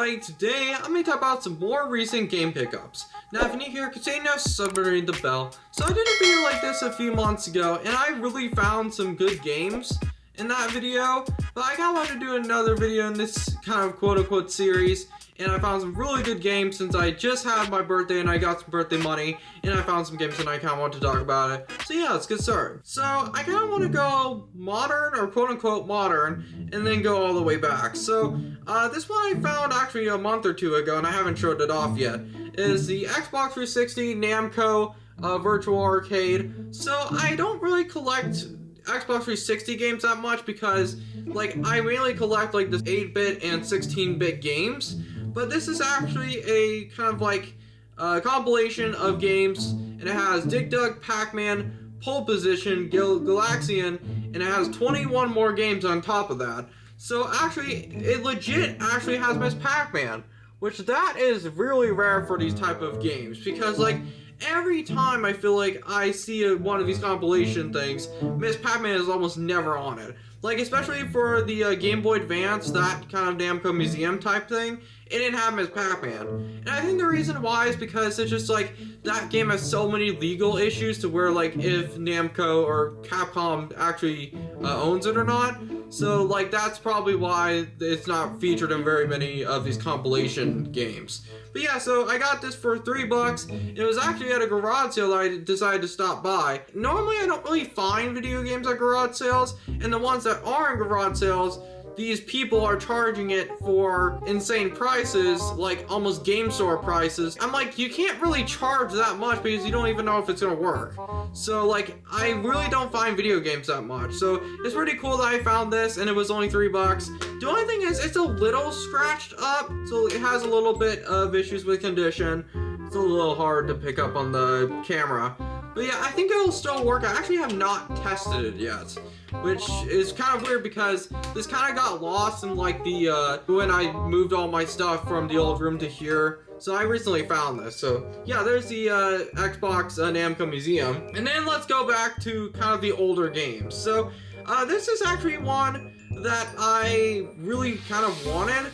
everybody, today I'm going to talk about some more recent game pickups. Now if you're new here, consider now submitting the bell. So I did a video like this a few months ago, and I really found some good games in that video. But I kind of wanted to do another video in this kind of quote-unquote series, and I found some really good games since I just had my birthday and I got some birthday money, and I found some games and I kind of want to talk about it. So yeah, let's get started. So I kind of want to go modern, or quote-unquote modern, and then go all the way back. So this one I found actually a month or two ago, and I haven't showed it off yet, is the Xbox 360 Namco Virtual Arcade. So I don't really collect Xbox 360 games that much because, like, I mainly collect, like, the 8-bit and 16-bit games. But this is actually a kind of like compilation of games, and it has Dig Dug, Pac-Man, Pole Position, Galaxian, and it has 21 more games on top of that. So actually, it legit actually has Miss Pac-Man, which that is really rare for these type of games, because like every time I feel like I see one of these compilation things, Miss Pac-Man is almost never on it. Like, especially for the Game Boy Advance, that kind of Namco Museum type thing, it didn't have Miss Pac-Man. And I think the reason why is because it's just like, that game has so many legal issues to where, like, if Namco or Capcom actually owns it or not. So, like, that's probably why it's not featured in very many of these compilation games. But yeah, so I got this for $3. It was actually at a garage sale that I decided to stop by. Normally, I don't really find video games at garage sales, and the ones that are in garage sales, these people are charging it for insane prices, like almost game store prices. I'm like, you can't really charge that much because you don't even know if it's gonna work. So like, I really don't find video games that much. So it's pretty cool that I found this, and it was only $3. The only thing is, it's a little scratched up, so it has a little bit of issues with condition. It's a little hard to pick up on the camera. But yeah, I think it'll still work. I actually have not tested it yet, which is kind of weird because this kind of got lost in like the, when I moved all my stuff from the old room to here. So I recently found this. So yeah, there's the Xbox Namco Museum. And then let's go back to kind of the older games. So this is actually one that I really kind of wanted,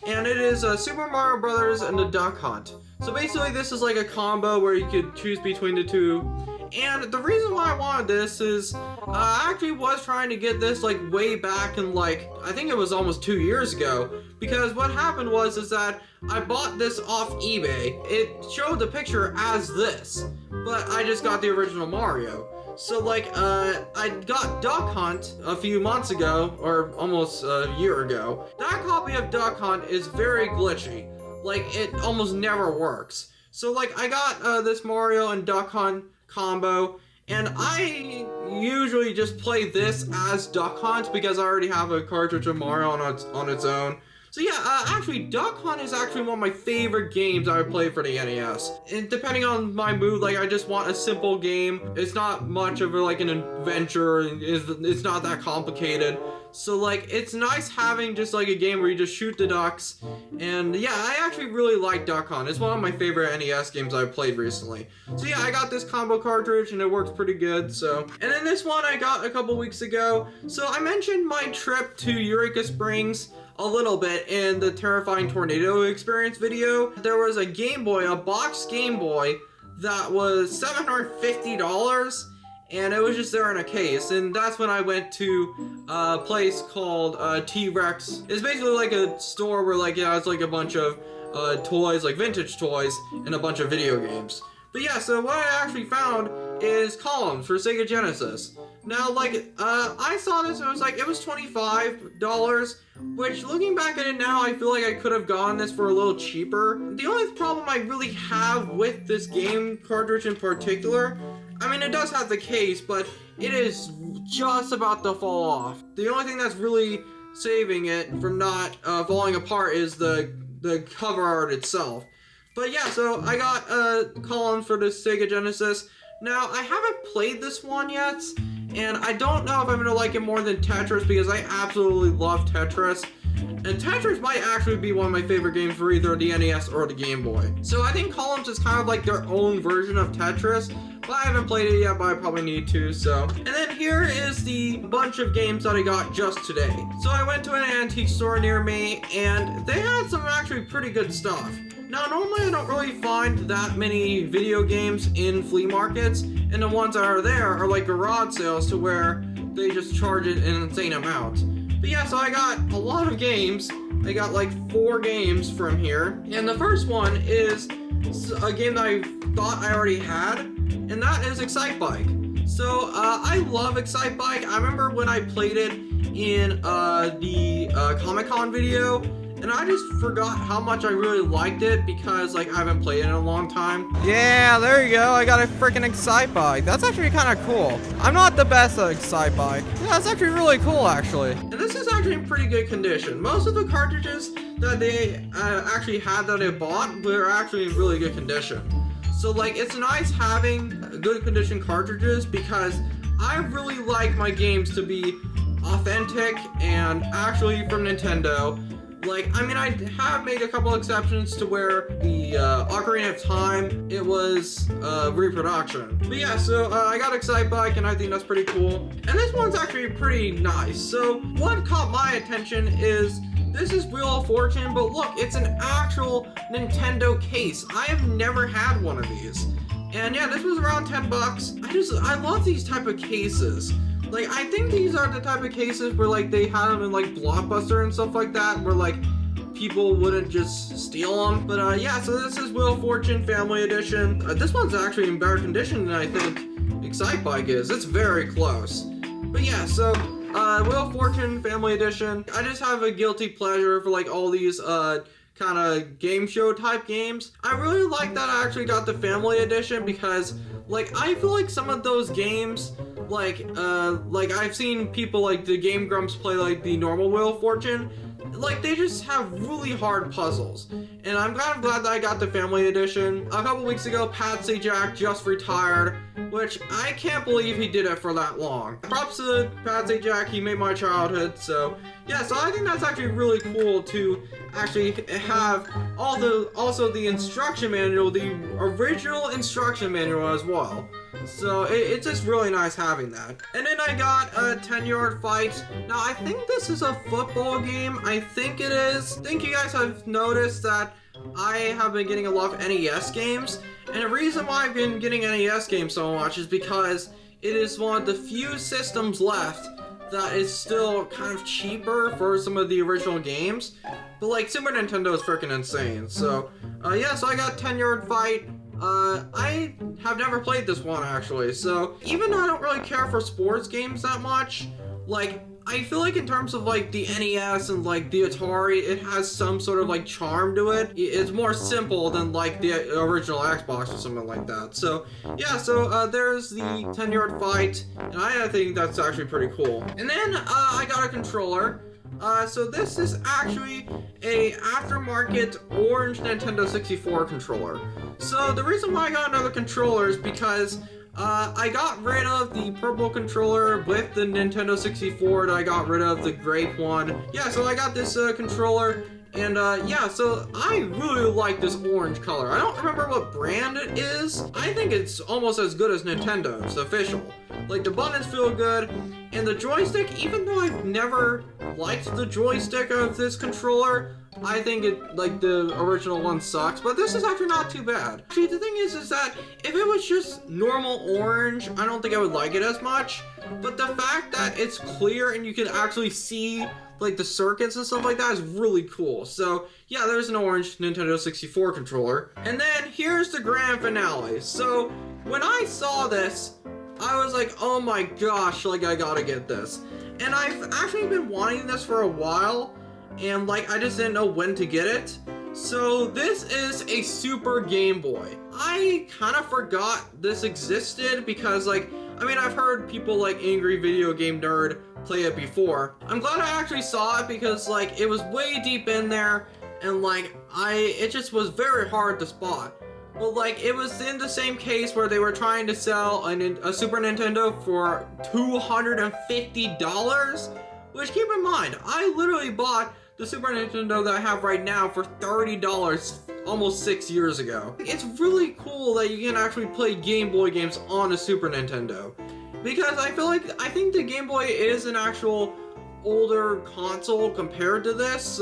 and it is Super Mario Brothers and the Duck Hunt. So basically this is like a combo where you could choose between the two. And the reason why I wanted this is I actually was trying to get this like way back in, like, I think it was almost 2 years ago, because what happened was is that I bought this off eBay. It showed the picture as this, but I just got the original Mario. So like I got Duck Hunt a few months ago, or almost a year ago. That copy of Duck Hunt is very glitchy. Like, it almost never works. So like, I got this Mario and Duck Hunt combo, and I usually just play this as Duck Hunt because I already have a cartridge of Mario on its own. So yeah, actually, Duck Hunt is actually one of my favorite games I would play for the NES. And depending on my mood, like, I just want a simple game. It's not much of like an adventure. It's not that complicated. So like, it's nice having just like a game where you just shoot the ducks. And yeah, I actually really like Duck Hunt. It's one of my favorite NES games I've played recently. So yeah, I got this combo cartridge and it works pretty good. So, and then this one I got a couple weeks ago. So I mentioned my trip to Eureka Springs a little bit in the Terrifying Tornado Experience video. There was a Game Boy, a boxed Game Boy, that was $750, and it was just there in a case. And that's when I went to a place called T-Rex. It's basically like a store where, like, yeah, it's like a bunch of toys, like vintage toys, and a bunch of video games. But yeah, so what I actually found is Columns for Sega Genesis. Now, like, I saw this and it was $25, which, looking back at it now, I feel like I could have gotten this for a little cheaper. The only problem I really have with this game cartridge in particular, I mean, it does have the case, but it is just about to fall off. The only thing that's really saving it from not falling apart is the cover art itself. But yeah, so I got Columns for the Sega Genesis. Now, I haven't played this one yet, and I don't know if I'm gonna like it more than Tetris, because I absolutely love Tetris. And Tetris might actually be one of my favorite games for either the NES or the Game Boy. So I think Columns is kind of like their own version of Tetris, Well, I haven't played it yet, but I probably need to, so. And then here is the bunch of games that I got just today. So I went to an antique store near me, and they had some actually pretty good stuff. Now, normally I don't really find that many video games in flea markets, and the ones that are there are like garage sales to where they just charge it an insane amount. But yeah, so I got a lot of games. I got like 4 games from here, and the first one is a game that I thought I already had, and that is Excitebike. So I love Excitebike. I remember when I played it in the Comic-Con video, and I just forgot how much I really liked it because like I haven't played it in a long time. Yeah, there you go. I got a freaking Excitebike. That's actually kind of cool. I'm not the best at Excitebike. Yeah, it's actually really cool actually. And this is actually in pretty good condition. Most of the cartridges that they actually had that I bought were actually in really good condition. So like it's nice having good condition cartridges because I really like my games to be authentic and actually from Nintendo. Like, I mean, I have made a couple exceptions to where the Ocarina of Time, it was reproduction. But yeah, so I got Excitebike, and I think that's pretty cool. And this one's actually pretty nice. So what caught my attention is this is Wheel of Fortune, but look, it's an actual Nintendo case. I have never had one of these. And yeah, this was around 10 bucks. I love these type of cases. Like, I think these are the type of cases where, like, they had them in, like, Blockbuster and stuff like that, where, like, people wouldn't just steal them. But, yeah, so this is Wheel of Fortune Family Edition. This one's actually in better condition than I think Excitebike is. It's very close. But, yeah, so, Wheel of Fortune Family Edition. I just have a guilty pleasure for, like, all these, kind of game show type games. I really like that I actually got the Family Edition because, like, I feel like some of those games, like I've seen people like the Game Grumps play like the normal Wheel of Fortune, like they just have really hard puzzles. And I'm kind of glad that I got the Family Edition. A couple weeks ago, Pat Sajak just retired, which I can't believe he did it for that long. Props to Pat Sajak, he made my childhood, so yeah, so I think that's actually really cool to actually have also the instruction manual, the original instruction manual as well. So it's just really nice having that. And then I got a 10-yard fight. Now I think this is a football game. I think it is. I think you guys have noticed that I have been getting a lot of NES games. And the reason why I've been getting NES games so much is because it is one of the few systems left that is still kind of cheaper for some of the original games. But like Super Nintendo is freaking insane. So yeah, so I got 10-yard fight. I have never played this one actually, so even though I don't really care for sports games that much, like I feel like in terms of like the NES and like the Atari, it has some sort of like charm to it. It's more simple than like the original Xbox or something like that. So yeah, so there's the 10-yard fight, and I think that's actually pretty cool. And then I got a controller. So this is actually a aftermarket orange Nintendo 64 controller. So the reason why I got another controller is because I got rid of the purple controller with the Nintendo 64 and I got rid of the grape one. Yeah, so I got this controller, and yeah, so I really like this orange color. I don't remember what brand it is. I think it's almost as good as Nintendo's official. Like the buttons feel good, and the joystick, even though I've never liked the joystick of this controller, I think it, like the original one sucks, but this is actually not too bad. Actually, the thing is that if it was just normal orange, I don't think I would like it as much, but the fact that it's clear and you can actually see like the circuits and stuff like that is really cool. So yeah, there's an orange Nintendo 64 controller. And then here's the grand finale. So when I saw this, I was like, oh my gosh, like I gotta get this. And I've actually been wanting this for a while, and like I just didn't know when to get it. So this is a Super Game Boy. I kind of forgot this existed because like, I mean, I've heard people like Angry Video Game Nerd play it before. I'm glad I actually saw it because like it was way deep in there, and like it just was very hard to spot. But like it was in the same case where they were trying to sell a Super Nintendo for $250, which keep in mind, I literally bought the Super Nintendo that I have right now for $30 almost 6 years ago. It's really cool that you can actually play Game Boy games on a Super Nintendo. Because I think the Game Boy is an actual older console compared to this,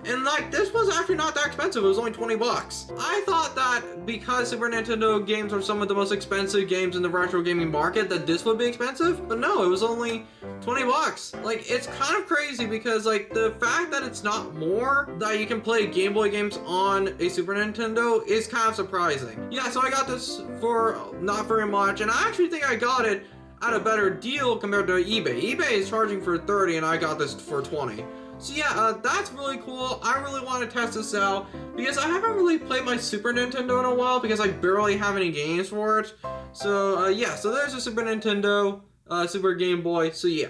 and like this was actually not that expensive. It was only 20 bucks. I thought that because Super Nintendo games are some of the most expensive games in the retro gaming market that this would be expensive, but no, it was only 20 bucks. Like, it's kind of crazy because like the fact that it's not more that you can play Game Boy games on a Super Nintendo is kind of surprising. Yeah, so I got this for not very much, and I actually think I got it at a better deal compared to eBay. eBay is charging for 30 and I got this for 20. So yeah, that's really cool. I really want to test this out because I haven't really played my Super Nintendo in a while because I barely have any games for it. So yeah, so there's a Super Nintendo, Super Game Boy, so yeah.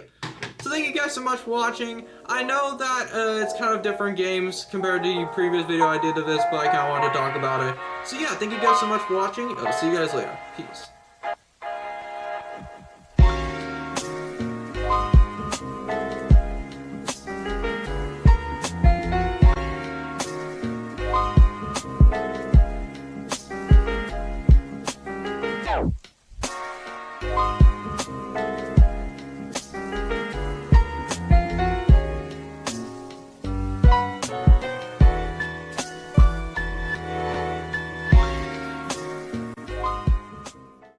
So thank you guys so much for watching. I know that it's kind of different games compared to the previous video I did of this, but I kind of wanted to talk about it. So yeah, thank you guys so much for watching. I'll see you guys later. Peace.